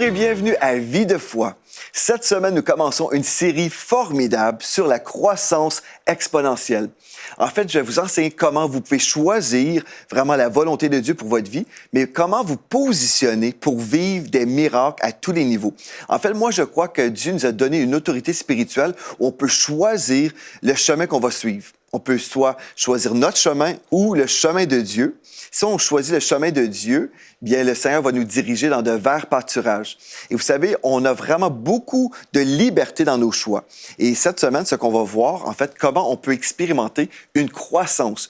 et bienvenue à Vie de foi. Cette semaine, nous commençons une série formidable sur la croissance exponentielle. En fait, je vais vous enseigner comment vous pouvez choisir vraiment la volonté de Dieu pour votre vie, mais comment vous positionner pour vivre des miracles à tous les niveaux. En fait, moi, je crois que Dieu nous a donné une autorité spirituelle où on peut choisir le chemin qu'on va suivre. On peut soit choisir notre chemin ou le chemin de Dieu. Si on choisit le chemin de Dieu, bien, le Seigneur va nous diriger dans de verts pâturages. Et vous savez, on a vraiment beaucoup de liberté dans nos choix. Et cette semaine, ce qu'on va voir, en fait, comment on peut expérimenter une croissance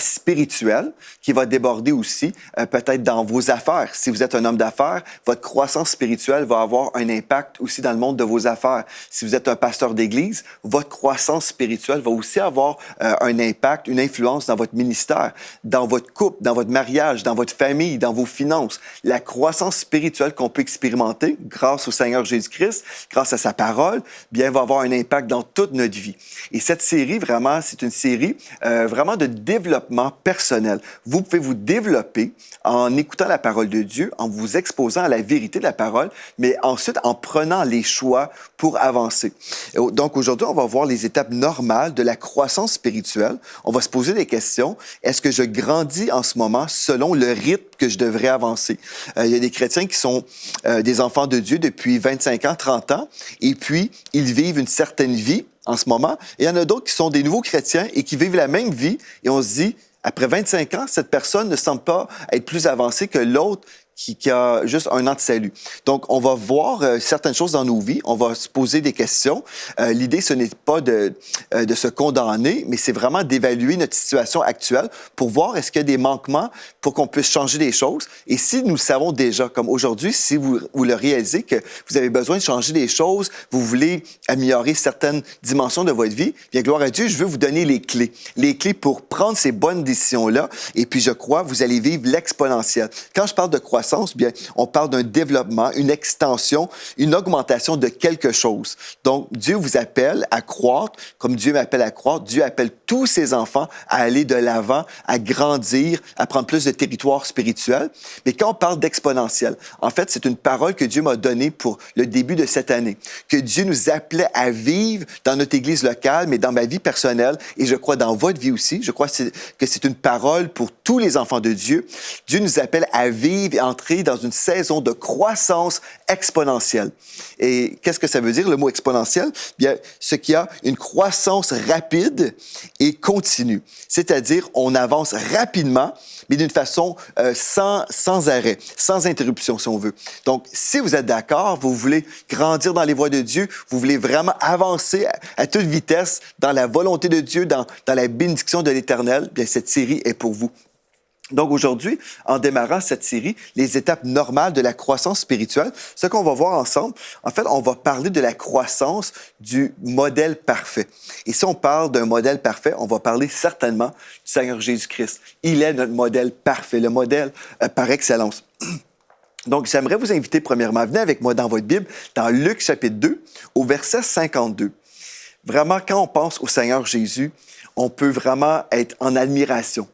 spirituelle qui va déborder aussi peut-être dans vos affaires. Si vous êtes un homme d'affaires, votre croissance spirituelle va avoir un impact aussi dans le monde de vos affaires. Si vous êtes un pasteur d'église, votre croissance spirituelle va aussi avoir un impact, une influence dans votre ministère, dans votre couple, dans votre mariage, dans votre famille, dans vos finances. La croissance spirituelle qu'on peut expérimenter grâce au Seigneur Jésus-Christ, grâce à sa parole, bien, va avoir un impact dans toute notre vie. Et cette série, vraiment, c'est une série vraiment de développement personnel. Vous pouvez vous développer en écoutant la parole de Dieu, en vous exposant à la vérité de la parole, mais ensuite en prenant les choix pour avancer. Donc aujourd'hui, on va voir les étapes normales de la croissance spirituelle. On va se poser des questions. Est-ce que je grandis en ce moment selon le rythme que je devrais avancer? Il y a des chrétiens qui sont des enfants de Dieu depuis 25 ans, 30 ans, et puis ils vivent une certaine vie en ce moment. Et il y en a d'autres qui sont des nouveaux chrétiens et qui vivent la même vie, et on se dit, après 25 ans, cette personne ne semble pas être plus avancée que l'autre qui a juste un an de salut. Donc, on va voir certaines choses dans nos vies, on va se poser des questions. L'idée, ce n'est pas de se condamner, mais c'est vraiment d'évaluer notre situation actuelle pour voir est-ce qu'il y a des manquements pour qu'on puisse changer des choses. Et si nous savons déjà, comme aujourd'hui, si vous le réalisez que vous avez besoin de changer des choses, vous voulez améliorer certaines dimensions de votre vie, bien, gloire à Dieu, je veux vous donner les clés pour prendre ces bonnes décisions-là. Et puis, je crois, vous allez vivre l'exponentiel. Quand je parle de croissance, bien, on parle d'un développement, une extension, une augmentation de quelque chose. Donc, Dieu vous appelle à croître, comme Dieu m'appelle à croître. Dieu appelle tous ses enfants à aller de l'avant, à grandir, à prendre plus de territoire spirituel. Mais quand on parle d'exponentiel, en fait, c'est une parole que Dieu m'a donnée pour le début de cette année, que Dieu nous appelait à vivre dans notre église locale, mais dans ma vie personnelle, et je crois dans votre vie aussi. Je crois que c'est une parole pour tous les enfants de Dieu. Dieu nous appelle à vivre et entrer dans une saison de croissance exponentielle. Et qu'est-ce que ça veut dire, le mot exponentiel? Bien, ce qui a une croissance rapide et continue. C'est-à-dire, on avance rapidement, mais d'une façon sans arrêt, sans interruption, si on veut. Donc, si vous êtes d'accord, vous voulez grandir dans les voies de Dieu, vous voulez vraiment avancer à toute vitesse dans la volonté de Dieu, dans la bénédiction de l'Éternel, bien, cette série est pour vous. Donc aujourd'hui, en démarrant cette série, les étapes normales de la croissance spirituelle, ce qu'on va voir ensemble, en fait, on va parler de la croissance du modèle parfait. Et si on parle d'un modèle parfait, on va parler certainement du Seigneur Jésus-Christ. Il est notre modèle parfait, le modèle par excellence. Donc, j'aimerais vous inviter premièrement, venez avec moi dans votre Bible, dans Luc chapitre 2, au verset 52. Vraiment, quand on pense au Seigneur Jésus, on peut vraiment être en admiration.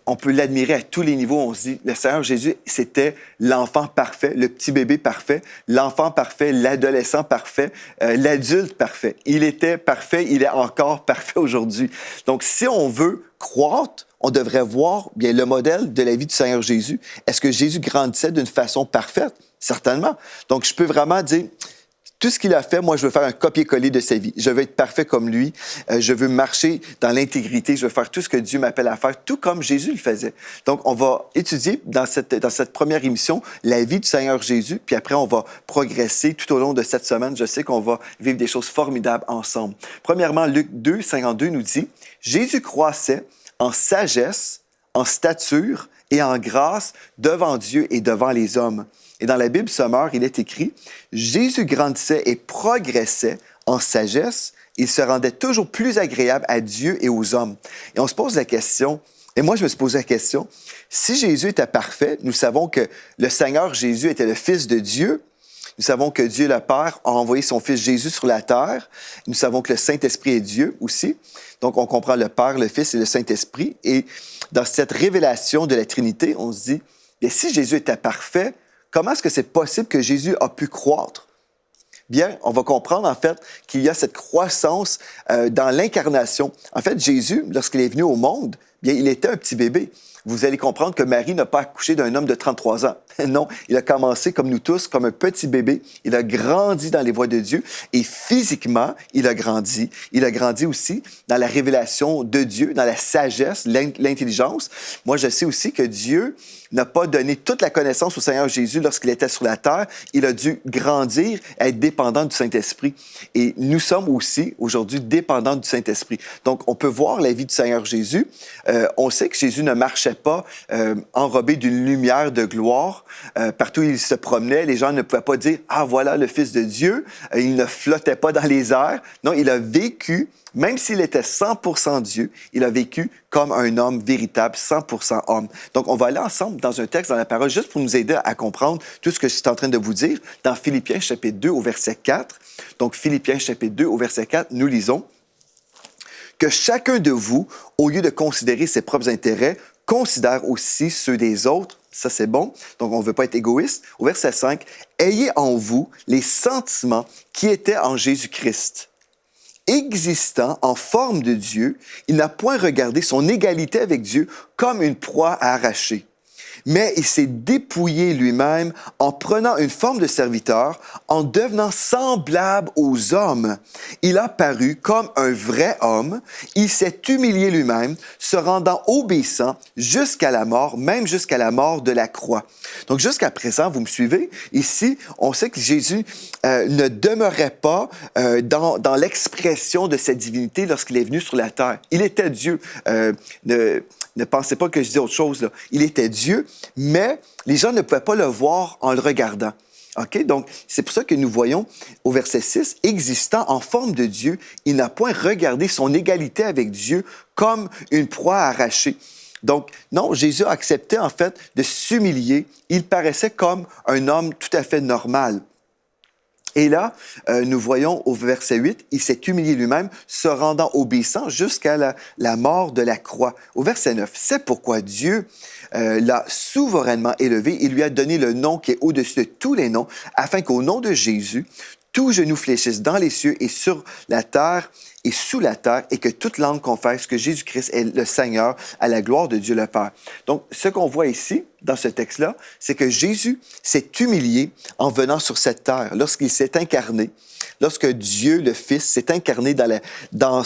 On peut l'admirer à tous les niveaux. On se dit, le Seigneur Jésus, c'était l'enfant parfait, le petit bébé parfait, l'enfant parfait, l'adolescent parfait, l'adulte parfait. Il était parfait, il est encore parfait aujourd'hui. Donc, si on veut croître, on devrait voir bien le modèle de la vie du Seigneur Jésus. Est-ce que Jésus grandissait d'une façon parfaite? Certainement. Donc, je peux vraiment dire, tout ce qu'il a fait, moi, je veux faire un copier-coller de sa vie. Je veux être parfait comme lui. Je veux marcher dans l'intégrité. Je veux faire tout ce que Dieu m'appelle à faire, tout comme Jésus le faisait. Donc, on va étudier dans cette première émission la vie du Seigneur Jésus, puis après, on va progresser tout au long de cette semaine. Je sais qu'on va vivre des choses formidables ensemble. Premièrement, Luc 2, 52 nous dit « Jésus croissait en sagesse, en stature et en grâce devant Dieu et devant les hommes. » Et dans la Bible Sommaire, il est écrit « Jésus grandissait et progressait en sagesse, il se rendait toujours plus agréable à Dieu et aux hommes. » Et on se pose la question, et moi je me suis posé la question, si Jésus était parfait, nous savons que le Seigneur Jésus était le Fils de Dieu, nous savons que Dieu le Père a envoyé son Fils Jésus sur la terre, nous savons que le Saint-Esprit est Dieu aussi, donc on comprend le Père, le Fils et le Saint-Esprit, et dans cette révélation de la Trinité, on se dit, mais si Jésus était parfait, Comment est-ce que c'est possible que Jésus a pu croître? Bien, on va comprendre en fait qu'il y a cette croissance dans l'incarnation. En fait, Jésus, lorsqu'il est venu au monde, bien, il était un petit bébé. Vous allez comprendre que Marie n'a pas accouché d'un homme de 33 ans. Non, il a commencé comme nous tous, comme un petit bébé. Il a grandi dans les voies de Dieu et physiquement, il a grandi. Il a grandi aussi dans la révélation de Dieu, dans la sagesse, l'intelligence. Moi, je sais aussi que Dieu n'a pas donné toute la connaissance au Seigneur Jésus lorsqu'il était sur la terre. Il a dû grandir, être dépendant du Saint-Esprit. Et nous sommes aussi aujourd'hui dépendants du Saint-Esprit. Donc, on peut voir la vie du Seigneur Jésus. On sait que Jésus ne marchait pas enrobé d'une lumière de gloire. Partout où il se promenait, les gens ne pouvaient pas dire « Ah, voilà le Fils de Dieu ». Il ne flottait pas dans les airs. Non, il a vécu, même s'il était 100% Dieu, il a vécu comme un homme véritable, 100% homme. Donc, on va aller ensemble dans un texte, dans la parole, juste pour nous aider à comprendre tout ce que je suis en train de vous dire. Dans Philippiens chapitre 2 au verset 4. Donc, Philippiens chapitre 2 au verset 4, nous lisons « Que chacun de vous, au lieu de considérer ses propres intérêts, considère aussi ceux des autres. » Ça, c'est bon. Donc, on ne veut pas être égoïste. Au verset 5, « Ayez en vous les sentiments qui étaient en Jésus-Christ. Existant en forme de Dieu, il n'a point regardé son égalité avec Dieu comme une proie à arracher. Mais il s'est dépouillé lui-même en prenant une forme de serviteur, en devenant semblable aux hommes. Il a paru comme un vrai homme. Il s'est humilié lui-même, se rendant obéissant jusqu'à la mort, même jusqu'à la mort de la croix. » Donc, jusqu'à présent, vous me suivez? Ici, on sait que Jésus ne demeurait pas dans l'expression de cette divinité lorsqu'il est venu sur la terre. Il était Dieu. Ne pensez pas que je dis autre chose, là. Il était Dieu, mais les gens ne pouvaient pas le voir en le regardant. OK? Donc, c'est pour ça que nous voyons au verset 6, « Existant en forme de Dieu, il n'a point regardé son égalité avec Dieu comme une proie à arracher. » Donc, non, Jésus a accepté en fait de s'humilier. Il paraissait comme un homme tout à fait normal. Et là, nous voyons au verset 8, il s'est humilié lui-même, se rendant obéissant jusqu'à la mort de la croix. Au verset 9, c'est pourquoi Dieu l'a souverainement élevé et lui a donné le nom qui est au-dessus de tous les noms, afin qu'au nom de Jésus, tout genou fléchisse dans les cieux et sur la terre et sous la terre, et que toute langue confesse que Jésus-Christ est le Seigneur à la gloire de Dieu le Père. Donc, ce qu'on voit ici, dans ce texte-là, c'est que Jésus s'est humilié en venant sur cette terre, lorsqu'il s'est incarné, lorsque Dieu, le Fils, s'est incarné dans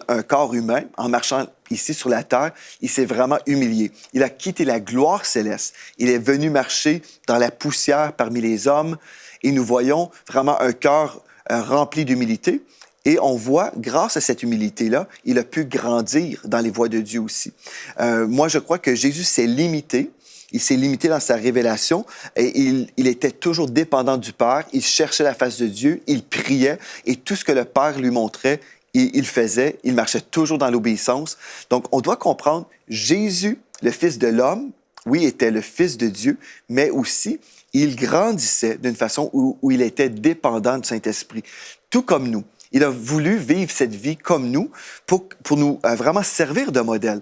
un corps humain, en marchant ici sur la terre, il s'est vraiment humilié. Il a quitté la gloire céleste. Il est venu marcher dans la poussière parmi les hommes, et nous voyons vraiment un cœur rempli d'humilité. Et on voit, grâce à cette humilité-là, il a pu grandir dans les voies de Dieu aussi. Moi, je crois que Jésus s'est limité. Il s'est limité dans sa révélation et il était toujours dépendant du Père. Il cherchait la face de Dieu, il priait et tout ce que le Père lui montrait, il faisait. Il marchait toujours dans l'obéissance. Donc, on doit comprendre, Jésus, le Fils de l'homme, oui, était le Fils de Dieu, mais aussi, il grandissait d'une façon où il était dépendant du Saint-Esprit, tout comme nous. Il a voulu vivre cette vie comme nous pour nous vraiment servir de modèle.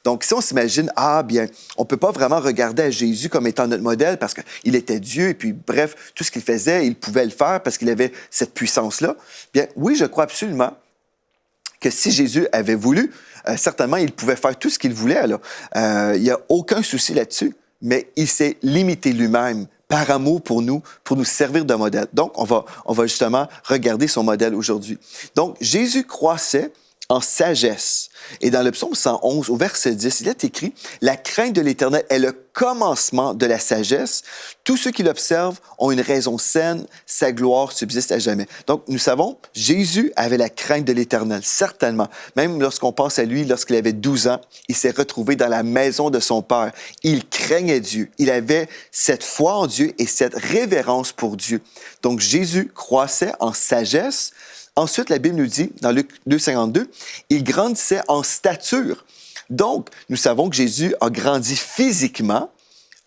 Donc, si on s'imagine, bien, on ne peut pas vraiment regarder à Jésus comme étant notre modèle parce qu'il était Dieu et puis, bref, tout ce qu'il faisait, il pouvait le faire parce qu'il avait cette puissance-là. Bien, oui, je crois absolument que si Jésus avait voulu, certainement, il pouvait faire tout ce qu'il voulait. Il n'y a aucun souci là-dessus, mais il s'est limité lui-même par amour pour nous servir de modèle. Donc, on va justement regarder son modèle aujourd'hui. Donc, Jésus croissait en sagesse. Et dans le psaume 111, au verset 10, il est écrit « La crainte de l'Éternel est le commencement de la sagesse. Tous ceux qui l'observent ont une raison saine. Sa gloire subsiste à jamais. » Donc, nous savons, Jésus avait la crainte de l'Éternel, certainement. Même lorsqu'on pense à lui, lorsqu'il avait 12 ans, il s'est retrouvé dans la maison de son Père. Il craignait Dieu. Il avait cette foi en Dieu et cette révérence pour Dieu. Donc, Jésus croissait en sagesse. Ensuite, la Bible nous dit, dans Luc 2,52, il grandissait en stature. Donc, nous savons que Jésus a grandi physiquement.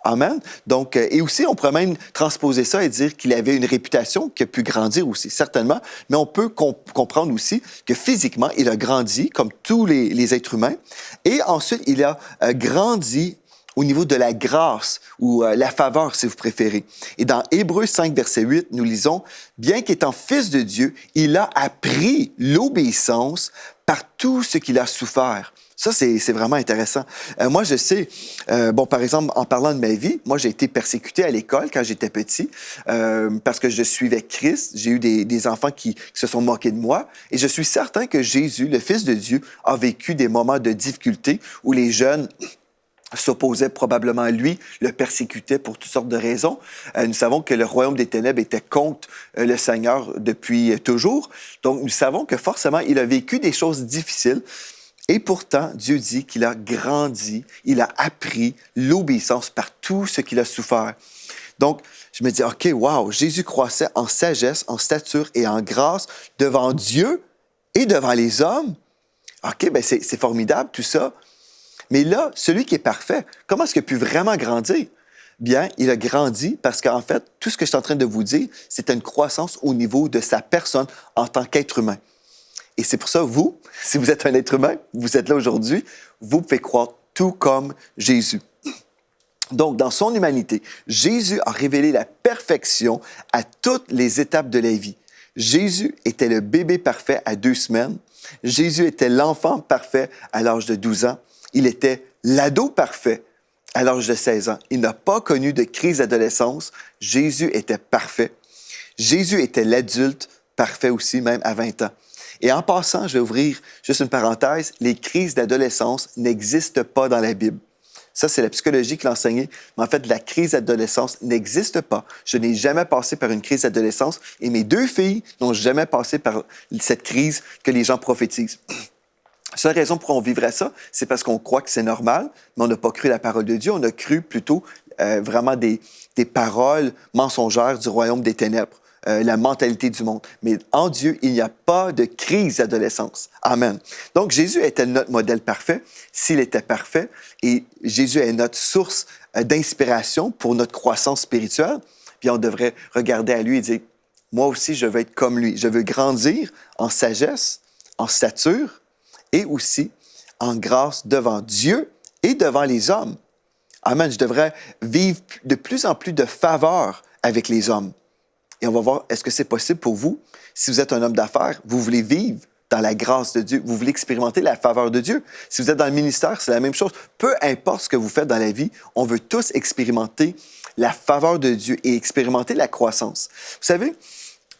Amen. Donc, et aussi, on pourrait même transposer ça et dire qu'il avait une réputation qui a pu grandir aussi, certainement. Mais on peut comprendre aussi que physiquement, il a grandi comme tous les êtres humains. Et ensuite, il a grandi au niveau de la grâce ou la faveur, si vous préférez. Et dans Hébreux 5, verset 8, nous lisons, « Bien qu'étant fils de Dieu, il a appris l'obéissance par tout ce qu'il a souffert. » Ça, c'est vraiment intéressant. Moi, je sais, par exemple, en parlant de ma vie, moi, j'ai été persécuté à l'école quand j'étais petit parce que je suivais Christ. J'ai eu des enfants qui se sont moqués de moi. Et je suis certain que Jésus, le Fils de Dieu, a vécu des moments de difficulté où les jeunes s'opposaient probablement à lui, le persécutaient pour toutes sortes de raisons. Nous savons que le royaume des ténèbres était contre le Seigneur depuis toujours. Donc, nous savons que forcément, il a vécu des choses difficiles. Et pourtant, Dieu dit qu'il a grandi, il a appris l'obéissance par tout ce qu'il a souffert. Donc, je me dis, OK, wow, Jésus croissait en sagesse, en stature et en grâce devant Dieu et devant les hommes. OK, bien, c'est formidable tout ça. Mais là, celui qui est parfait, comment est-ce qu'il a pu vraiment grandir? Bien, il a grandi parce qu'en fait, tout ce que je suis en train de vous dire, c'est une croissance au niveau de sa personne en tant qu'être humain. Et c'est pour ça, vous, si vous êtes un être humain, vous êtes là aujourd'hui, vous pouvez croire tout comme Jésus. Donc, dans son humanité, Jésus a révélé la perfection à toutes les étapes de la vie. Jésus était le bébé parfait à 2 semaines. Jésus était l'enfant parfait à l'âge de 12 ans. Il était l'ado parfait à l'âge de 16 ans. Il n'a pas connu de crise d'adolescence. Jésus était parfait. Jésus était l'adulte parfait aussi, même à 20 ans. Et en passant, je vais ouvrir juste une parenthèse, les crises d'adolescence n'existent pas dans la Bible. Ça, c'est la psychologie qui l'a enseigné. Mais en fait, la crise d'adolescence n'existe pas. Je n'ai jamais passé par une crise d'adolescence et mes 2 filles n'ont jamais passé par cette crise que les gens prophétisent. La seule raison pour on vivrait ça, c'est parce qu'on croit que c'est normal, mais on n'a pas cru la parole de Dieu. On a cru plutôt vraiment des paroles mensongères du royaume des ténèbres. La mentalité du monde. Mais en Dieu, il n'y a pas de crise d'adolescence. Amen. Donc, Jésus était notre modèle parfait, s'il était parfait, et Jésus est notre source d'inspiration pour notre croissance spirituelle. Puis on devrait regarder à lui et dire, moi aussi, je veux être comme lui. Je veux grandir en sagesse, en stature et aussi en grâce devant Dieu et devant les hommes. Amen. Je devrais vivre de plus en plus de faveur avec les hommes. Et on va voir, est-ce que c'est possible pour vous? Si vous êtes un homme d'affaires, vous voulez vivre dans la grâce de Dieu, vous voulez expérimenter la faveur de Dieu. Si vous êtes dans le ministère, c'est la même chose. Peu importe ce que vous faites dans la vie, on veut tous expérimenter la faveur de Dieu et expérimenter la croissance. Vous savez,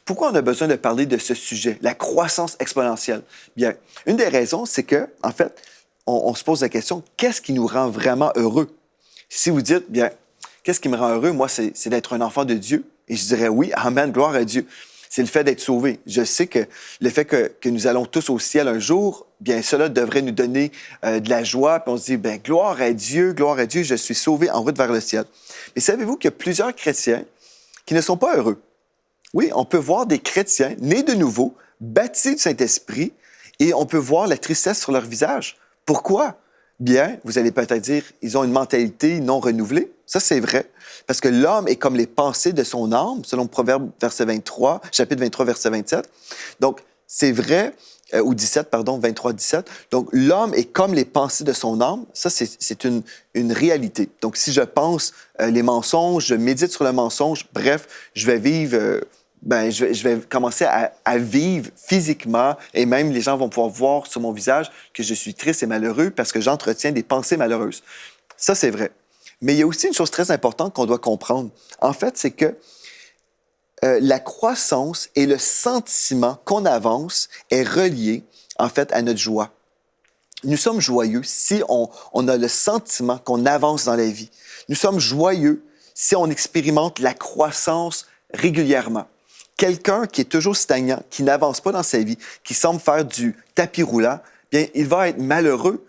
pourquoi on a besoin de parler de ce sujet, la croissance exponentielle? Bien, une des raisons, c'est que, en fait, on se pose la question, qu'est-ce qui nous rend vraiment heureux? Si vous dites, bien, qu'est-ce qui me rend heureux? Moi, c'est d'être un enfant de Dieu. Et je dirais oui, amen, gloire à Dieu. C'est le fait d'être sauvé. Je sais que le fait que nous allons tous au ciel un jour, bien, cela devrait nous donner de la joie. Puis on se dit, bien, gloire à Dieu, je suis sauvé en route vers le ciel. Mais savez-vous qu'il y a plusieurs chrétiens qui ne sont pas heureux? Oui, on peut voir des chrétiens nés de nouveau, baptisés du Saint-Esprit, et on peut voir la tristesse sur leur visage. Pourquoi? Bien, vous allez peut-être dire, ils ont une mentalité non renouvelée. Ça, c'est vrai. Parce que l'homme est comme les pensées de son âme, selon Proverbe chapitre 23, verset 27. Donc, c'est vrai, ou 17, pardon, 23, 17. Donc, l'homme est comme les pensées de son âme. Ça, c'est une réalité. Donc, si je pense les mensonges, je médite sur le mensonge, bref, je vais vivre... je vais commencer à vivre physiquement et même les gens vont pouvoir voir sur mon visage que je suis triste et malheureux parce que j'entretiens des pensées malheureuses. Ça, c'est vrai. Mais il y a aussi une chose très importante qu'on doit comprendre. En fait, c'est que la croissance et le sentiment qu'on avance est relié, en fait, à notre joie. Nous sommes joyeux si on a le sentiment qu'on avance dans la vie. Nous sommes joyeux si on expérimente la croissance régulièrement. Quelqu'un qui est toujours stagnant, qui n'avance pas dans sa vie, qui semble faire du tapis roulant, bien, il va être malheureux.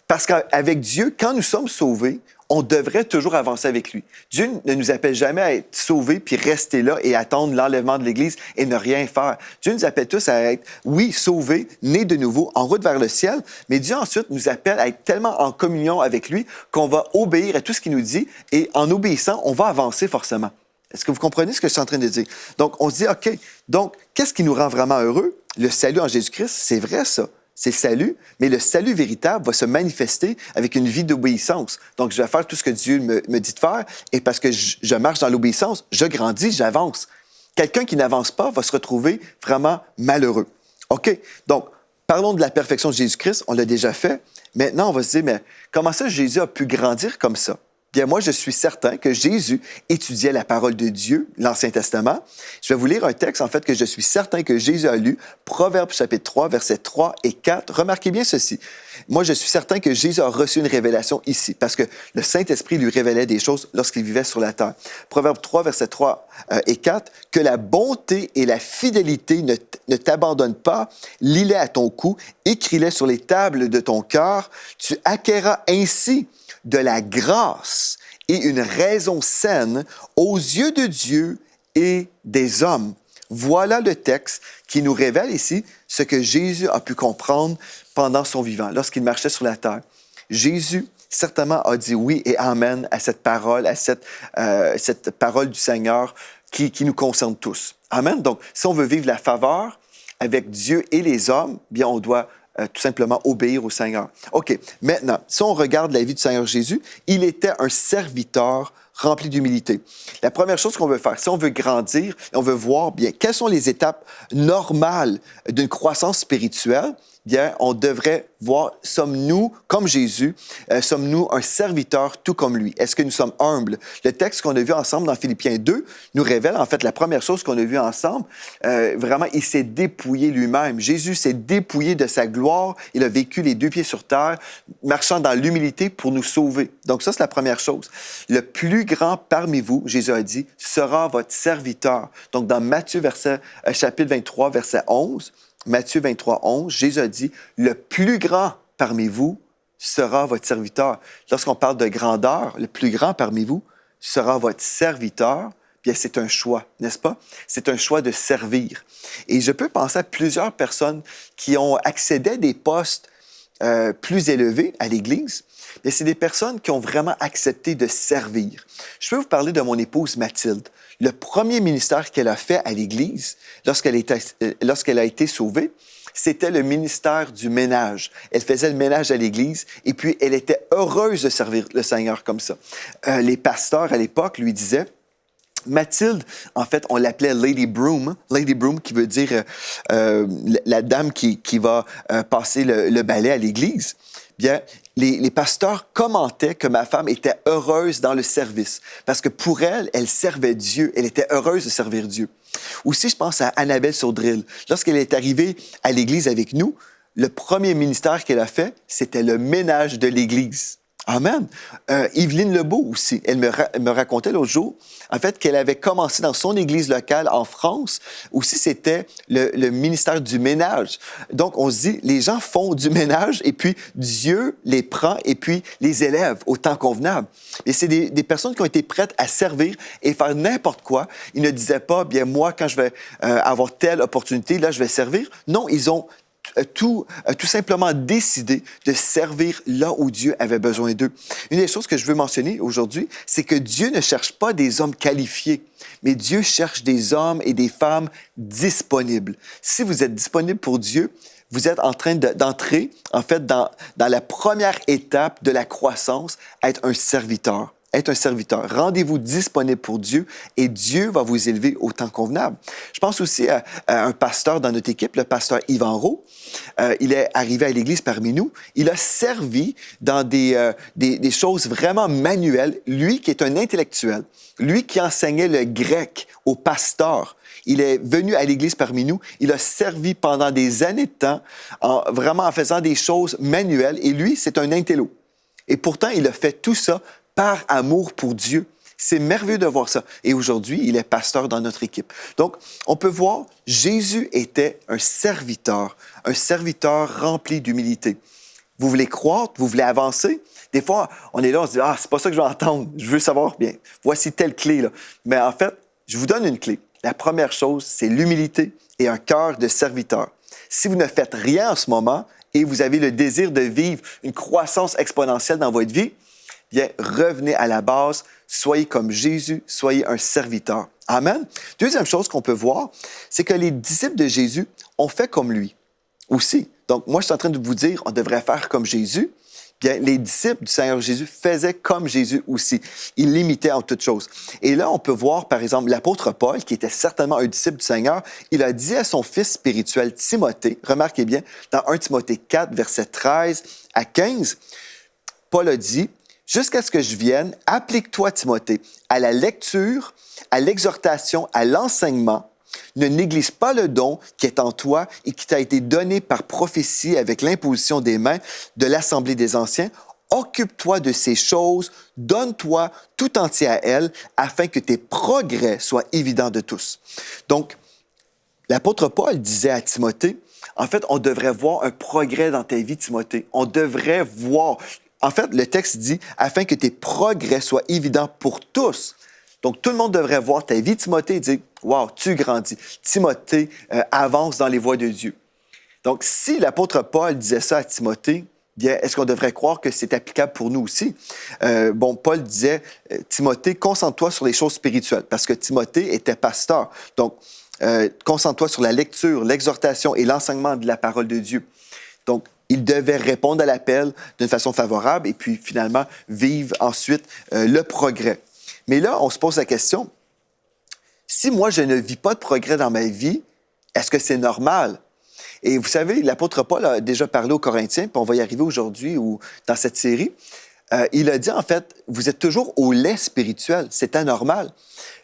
Parce qu'avec Dieu, quand nous sommes sauvés, on devrait toujours avancer avec lui. Dieu ne nous appelle jamais à être sauvés puis rester là et attendre l'enlèvement de l'Église et ne rien faire. Dieu nous appelle tous à être, oui, sauvés, nés de nouveau, en route vers le ciel, mais Dieu ensuite nous appelle à être tellement en communion avec lui qu'on va obéir à tout ce qu'il nous dit et en obéissant, on va avancer forcément. Est-ce que vous comprenez ce que je suis en train de dire? Donc, on se dit, OK, donc, qu'est-ce qui nous rend vraiment heureux? Le salut en Jésus-Christ, c'est vrai ça. c'est salut, mais le salut véritable va se manifester avec une vie d'obéissance. Donc, je vais faire tout ce que Dieu me dit de faire, et parce que je marche dans l'obéissance, je grandis, j'avance. Quelqu'un qui n'avance pas va se retrouver vraiment malheureux. OK? Donc, parlons de la perfection de Jésus-Christ, on l'a déjà fait. Maintenant, on va se dire, mais comment ça Jésus a pu grandir comme ça? Bien, moi, je suis certain que Jésus étudiait la parole de Dieu, l'Ancien Testament. Je vais vous lire un texte, en fait, que je suis certain que Jésus a lu, Proverbes chapitre 3, versets 3 et 4. Remarquez bien ceci. Moi, je suis certain que Jésus a reçu une révélation ici, parce que le Saint-Esprit lui révélait des choses lorsqu'il vivait sur la terre. Proverbes 3, versets 3 et 4. « Que la bonté et la fidélité ne t'abandonnent pas, lis-les à ton cou, écris-les sur les tables de ton cœur. Tu acquerras ainsi de la grâce et une raison saine aux yeux de Dieu et des hommes. » Voilà le texte qui nous révèle ici ce que Jésus a pu comprendre pendant son vivant, lorsqu'il marchait sur la terre. Jésus, certainement, a dit oui et amen à cette parole, à cette parole du Seigneur qui nous concerne tous. Amen. Donc, si on veut vivre la faveur avec Dieu et les hommes, bien, on doit tout simplement obéir au Seigneur. OK, maintenant, si on regarde la vie du Seigneur Jésus, il était un serviteur rempli d'humilité. La première chose qu'on veut faire, si on veut grandir, on veut voir bien quelles sont les étapes normales d'une croissance spirituelle, bien, on devrait voir, sommes-nous, comme Jésus, sommes-nous un serviteur tout comme lui? Est-ce que nous sommes humbles? Le texte qu'on a vu ensemble dans Philippiens 2 nous révèle, en fait, la première chose qu'on a vue ensemble, vraiment, il s'est dépouillé lui-même. Jésus s'est dépouillé de sa gloire. Il a vécu les deux pieds sur terre, marchant dans l'humilité pour nous sauver. Donc ça, c'est la première chose. Le plus grand parmi vous, Jésus a dit, sera votre serviteur. Donc dans Matthieu chapitre 23, verset 11, Matthieu 23, 11, Jésus a dit, le plus grand parmi vous sera votre serviteur. Lorsqu'on parle de grandeur, le plus grand parmi vous sera votre serviteur. Bien, c'est un choix, n'est-ce pas? C'est un choix de servir. Et je peux penser à plusieurs personnes qui ont accédé à des postes plus élevés à l'Église. Et c'est des personnes qui ont vraiment accepté de servir. Je peux vous parler de mon épouse Mathilde. Le premier ministère qu'elle a fait à l'Église, lorsqu'elle a été sauvée, c'était le ministère du ménage. Elle faisait le ménage à l'Église et puis elle était heureuse de servir le Seigneur comme ça. Les pasteurs à l'époque lui disaient, Mathilde, en fait, on l'appelait Lady Broom qui veut dire la dame qui va passer le balai à l'Église. Bien, les pasteurs commentaient que ma femme était heureuse dans le service parce que pour elle, elle servait Dieu. Elle était heureuse de servir Dieu. Aussi, je pense à Annabelle Saudril. Lorsqu'elle est arrivée à l'Église avec nous, le premier ministère qu'elle a fait, c'était le ménage de l'Église. Amen. Yveline Lebeau aussi, elle me racontait l'autre jour, en fait, qu'elle avait commencé dans son église locale en France. Aussi, c'était le ministère du ménage. Donc, on se dit, les gens font du ménage et puis Dieu les prend et puis les élève au temps convenable. Et c'est des personnes qui ont été prêtes à servir et faire n'importe quoi. Ils ne disaient pas, bien, moi, quand je vais avoir telle opportunité, là, je vais servir. Non, ils ont tout simplement décidé de servir là où Dieu avait besoin d'eux. Une des choses que je veux mentionner aujourd'hui, c'est que Dieu ne cherche pas des hommes qualifiés, mais Dieu cherche des hommes et des femmes disponibles. Si vous êtes disponible pour Dieu, vous êtes en train d'entrer, en fait, dans la première étape de la croissance, être un serviteur. Être un serviteur. Rendez-vous disponible pour Dieu et Dieu va vous élever au temps convenable. Je pense aussi à un pasteur dans notre équipe, le pasteur Yvan Rowe. Il est arrivé à l'Église parmi nous. Il a servi dans des choses vraiment manuelles. Lui qui est un intellectuel, lui qui enseignait le grec aux pasteurs, il est venu à l'Église parmi nous. Il a servi pendant des années de temps, vraiment en faisant des choses manuelles. Et lui, c'est un intello. Et pourtant, il a fait tout ça par amour pour Dieu. C'est merveilleux de voir ça. Et aujourd'hui, il est pasteur dans notre équipe. Donc, on peut voir, Jésus était un serviteur rempli d'humilité. Vous voulez croître, vous voulez avancer? Des fois, on est là, on se dit, ah, c'est pas ça que je veux entendre. Je veux savoir, bien, voici telle clé, là. Mais en fait, je vous donne une clé. La première chose, c'est l'humilité et un cœur de serviteur. Si vous ne faites rien en ce moment et vous avez le désir de vivre une croissance exponentielle dans votre vie, bien, revenez à la base, soyez comme Jésus, soyez un serviteur. Amen. Deuxième chose qu'on peut voir, c'est que les disciples de Jésus ont fait comme lui aussi. Donc, moi, je suis en train de vous dire, on devrait faire comme Jésus. Bien, les disciples du Seigneur Jésus faisaient comme Jésus aussi. Ils l'imitaient en toutes choses. Et là, on peut voir, par exemple, l'apôtre Paul, qui était certainement un disciple du Seigneur, il a dit à son fils spirituel Timothée, remarquez bien, dans 1 Timothée 4, versets 13 à 15, Paul a dit, « Jusqu'à ce que je vienne, applique-toi, Timothée, à la lecture, à l'exhortation, à l'enseignement. Ne néglige pas le don qui est en toi et qui t'a été donné par prophétie avec l'imposition des mains de l'Assemblée des Anciens. Occupe-toi de ces choses, donne-toi tout entier à elles, afin que tes progrès soient évidents de tous. » Donc, l'apôtre Paul disait à Timothée, en fait, on devrait voir un progrès dans ta vie, Timothée. On devrait voir... En fait, le texte dit, afin que tes progrès soient évidents pour tous. Donc, tout le monde devrait voir ta vie, Timothée, et dire, « Wow, tu grandis. Timothée avance dans les voies de Dieu. » Donc, si l'apôtre Paul disait ça à Timothée, bien, est-ce qu'on devrait croire que c'est applicable pour nous aussi? Paul disait, « Timothée, concentre-toi sur les choses spirituelles. » Parce que Timothée était pasteur. Donc, concentre-toi sur la lecture, l'exhortation et l'enseignement de la parole de Dieu. Donc, il devait répondre à l'appel d'une façon favorable et puis finalement vivre ensuite le progrès. Mais là, on se pose la question, si moi je ne vis pas de progrès dans ma vie, est-ce que c'est normal? Et vous savez, l'apôtre Paul a déjà parlé aux Corinthiens, puis on va y arriver aujourd'hui ou dans cette série. Il a dit, en fait, vous êtes toujours au lait spirituel, c'est anormal.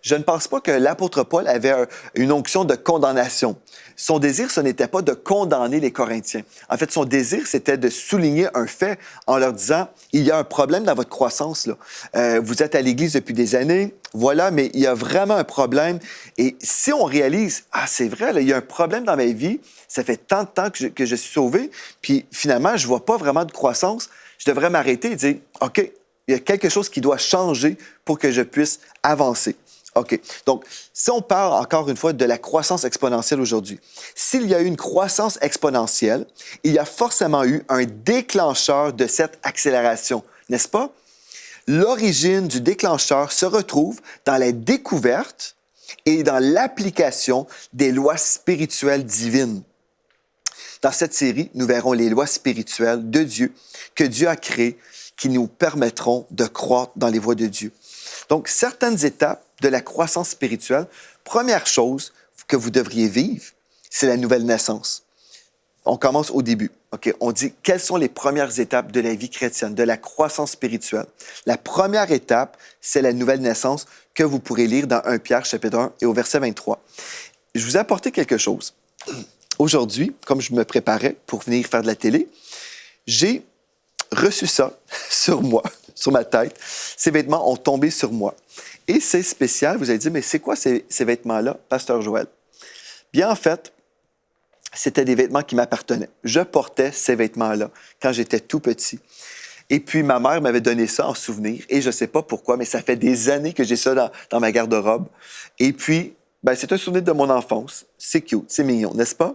Je ne pense pas que l'apôtre Paul avait une onction de condamnation. Son désir, ce n'était pas de condamner les Corinthiens. En fait, son désir, c'était de souligner un fait en leur disant, il y a un problème dans votre croissance, là. Vous êtes à l'Église depuis des années, voilà, mais il y a vraiment un problème. Et si on réalise, ah, c'est vrai, là, il y a un problème dans ma vie, ça fait tant de temps que je suis sauvé, puis finalement, je ne vois pas vraiment de croissance, je devrais m'arrêter et dire, OK, il y a quelque chose qui doit changer pour que je puisse avancer. OK. Donc, si on parle encore une fois de la croissance exponentielle aujourd'hui, s'il y a eu une croissance exponentielle, il y a forcément eu un déclencheur de cette accélération, n'est-ce pas? L'origine du déclencheur se retrouve dans la découverte et dans l'application des lois spirituelles divines. Dans cette série, nous verrons les lois spirituelles de Dieu que Dieu a créées qui nous permettront de croître dans les voies de Dieu. Donc, certaines étapes de la croissance spirituelle, première chose que vous devriez vivre, c'est la nouvelle naissance. On commence au début. Okay? On dit quelles sont les premières étapes de la vie chrétienne, de la croissance spirituelle. La première étape, c'est la nouvelle naissance que vous pourrez lire dans 1 Pierre, chapitre 1 et au verset 23. Je vous ai apporté quelque chose. Aujourd'hui, comme je me préparais pour venir faire de la télé, j'ai reçu ça sur moi, sur ma tête. Ces vêtements ont tombé sur moi. Et c'est spécial. Vous allez dire, mais c'est quoi ces vêtements-là, Pasteur Joël? Bien, en fait, c'était des vêtements qui m'appartenaient. Je portais ces vêtements-là quand j'étais tout petit. Et puis, ma mère m'avait donné ça en souvenir. Et je ne sais pas pourquoi, mais ça fait des années que j'ai ça dans ma garde-robe. Et puis, c'est un souvenir de mon enfance. C'est cute, c'est mignon, n'est-ce pas?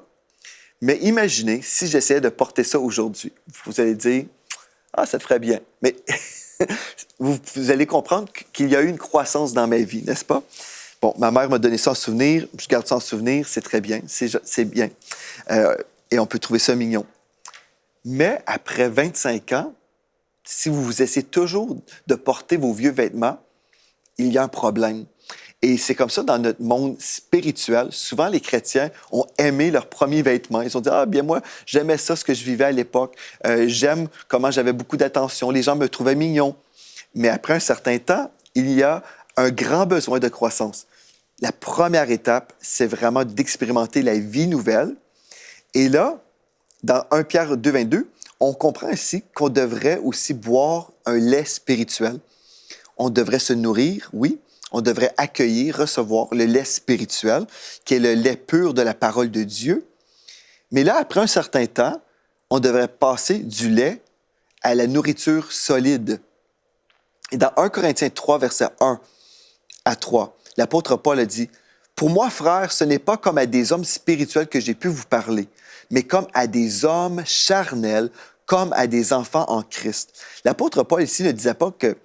Mais imaginez si j'essayais de porter ça aujourd'hui. Vous allez dire, ah, ça te ferait bien. Mais vous allez comprendre qu'il y a eu une croissance dans ma vie, n'est-ce pas? Bon, ma mère m'a donné ça en souvenir, je garde ça en souvenir, c'est très bien, c'est bien. Et on peut trouver ça mignon. Mais après 25 ans, si vous essayez toujours de porter vos vieux vêtements, il y a un problème. Et c'est comme ça dans notre monde spirituel. Souvent, les chrétiens ont aimé leurs premiers vêtements. Ils ont dit, ah bien moi, j'aimais ça, ce que je vivais à l'époque. J'aime comment j'avais beaucoup d'attention. Les gens me trouvaient mignon. Mais après un certain temps, il y a un grand besoin de croissance. La première étape, c'est vraiment d'expérimenter la vie nouvelle. Et là, dans 1 Pierre 2, 22, on comprend ici qu'on devrait aussi boire un lait spirituel. On devrait se nourrir, oui. On devrait accueillir, recevoir le lait spirituel, qui est le lait pur de la parole de Dieu. Mais là, après un certain temps, on devrait passer du lait à la nourriture solide. Et dans 1 Corinthiens 3, versets 1 à 3, l'apôtre Paul a dit, « Pour moi, frères, ce n'est pas comme à des hommes spirituels que j'ai pu vous parler, mais comme à des hommes charnels, comme à des enfants en Christ. » L'apôtre Paul ici ne disait pas que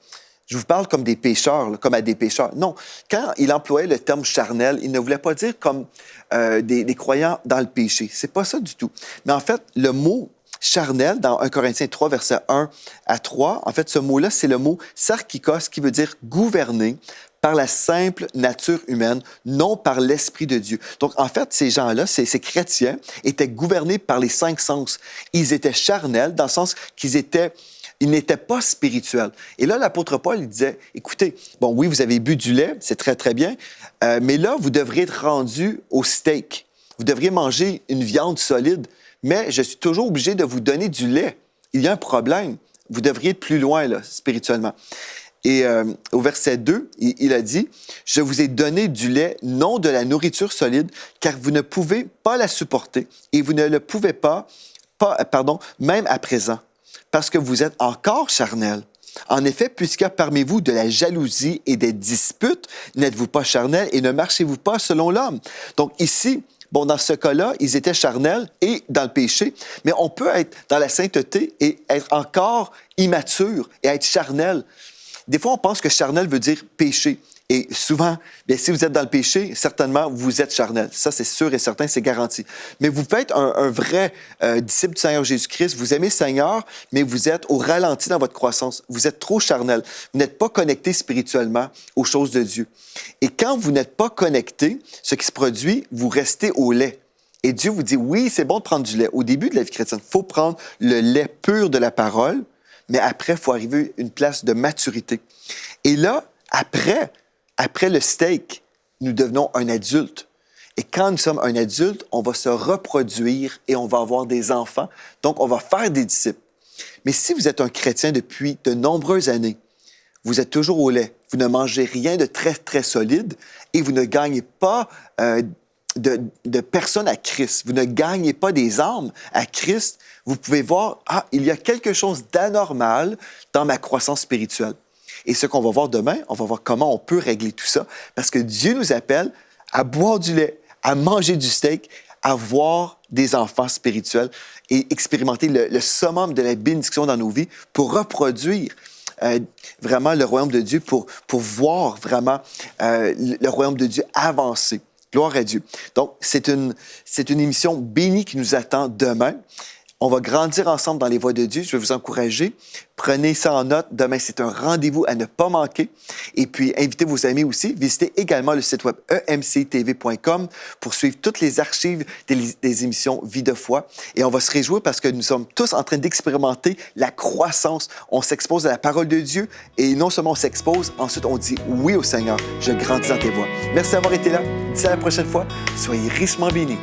Je vous parle comme des pécheurs, là, comme à des pécheurs. Non, quand il employait le terme charnel, il ne voulait pas dire comme des croyants dans le péché. C'est pas ça du tout. Mais en fait, le mot charnel, dans 1 Corinthiens 3, versets 1 à 3, en fait, ce mot-là, c'est le mot sarkikos, qui veut dire gouverner par la simple nature humaine, non par l'Esprit de Dieu. Donc, en fait, ces gens-là, ces chrétiens, étaient gouvernés par les 5 sens. Ils étaient charnels, dans le sens qu'ils n'étaient pas spirituels. Et là, l'apôtre Paul, il disait, écoutez, bon, oui, vous avez bu du lait, c'est très, très bien, mais là, vous devriez être rendu au steak. Vous devriez manger une viande solide, mais je suis toujours obligé de vous donner du lait. Il y a un problème. Vous devriez être plus loin, là, spirituellement. Et au verset 2, il a dit, « Je vous ai donné du lait, non de la nourriture solide, car vous ne pouvez pas la supporter, et vous ne le pouvez pas, même à présent, parce que vous êtes encore charnel. En effet, puisqu'il y a parmi vous de la jalousie et des disputes, n'êtes-vous pas charnel et ne marchez-vous pas selon l'homme? » Donc ici, bon, dans ce cas-là, ils étaient charnels et dans le péché, mais on peut être dans la sainteté et être encore immature et être charnel. Des fois, on pense que charnel veut dire péché. Et souvent, bien, si vous êtes dans le péché, certainement, vous êtes charnel. Ça, c'est sûr et certain, c'est garanti. Mais vous pouvez être un vrai disciple du Seigneur Jésus-Christ. Vous aimez le Seigneur, mais vous êtes au ralenti dans votre croissance. Vous êtes trop charnel. Vous n'êtes pas connecté spirituellement aux choses de Dieu. Et quand vous n'êtes pas connecté, ce qui se produit, vous restez au lait. Et Dieu vous dit, oui, c'est bon de prendre du lait. Au début de la vie chrétienne, il faut prendre le lait pur de la parole, mais après, il faut arriver à une place de maturité. Et là, après le steak, nous devenons un adulte. Et quand nous sommes un adulte, on va se reproduire et on va avoir des enfants. Donc, on va faire des disciples. Mais si vous êtes un chrétien depuis de nombreuses années, vous êtes toujours au lait, vous ne mangez rien de très, très solide et vous ne gagnez pas de personnes à Christ. Vous ne gagnez pas des âmes à Christ. Vous pouvez voir, il y a quelque chose d'anormal dans ma croissance spirituelle. Et ce qu'on va voir demain, on va voir comment on peut régler tout ça, parce que Dieu nous appelle à boire du lait, à manger du steak, à avoir des enfants spirituels et expérimenter le summum de la bénédiction dans nos vies pour reproduire vraiment le royaume de Dieu, pour voir vraiment le royaume de Dieu avancer. Gloire à Dieu. Donc, c'est une émission bénie qui nous attend demain. On va grandir ensemble dans les voies de Dieu. Je vais vous encourager. Prenez ça en note. Demain, c'est un rendez-vous à ne pas manquer. Et puis, invitez vos amis aussi. Visitez également le site web emctv.com pour suivre toutes les archives des émissions Vie de foi. Et on va se réjouir parce que nous sommes tous en train d'expérimenter la croissance. On s'expose à la parole de Dieu et non seulement on s'expose, ensuite on dit oui au Seigneur. Je grandis dans tes voies. Merci d'avoir été là. D'ici à la prochaine fois, soyez richement bénis.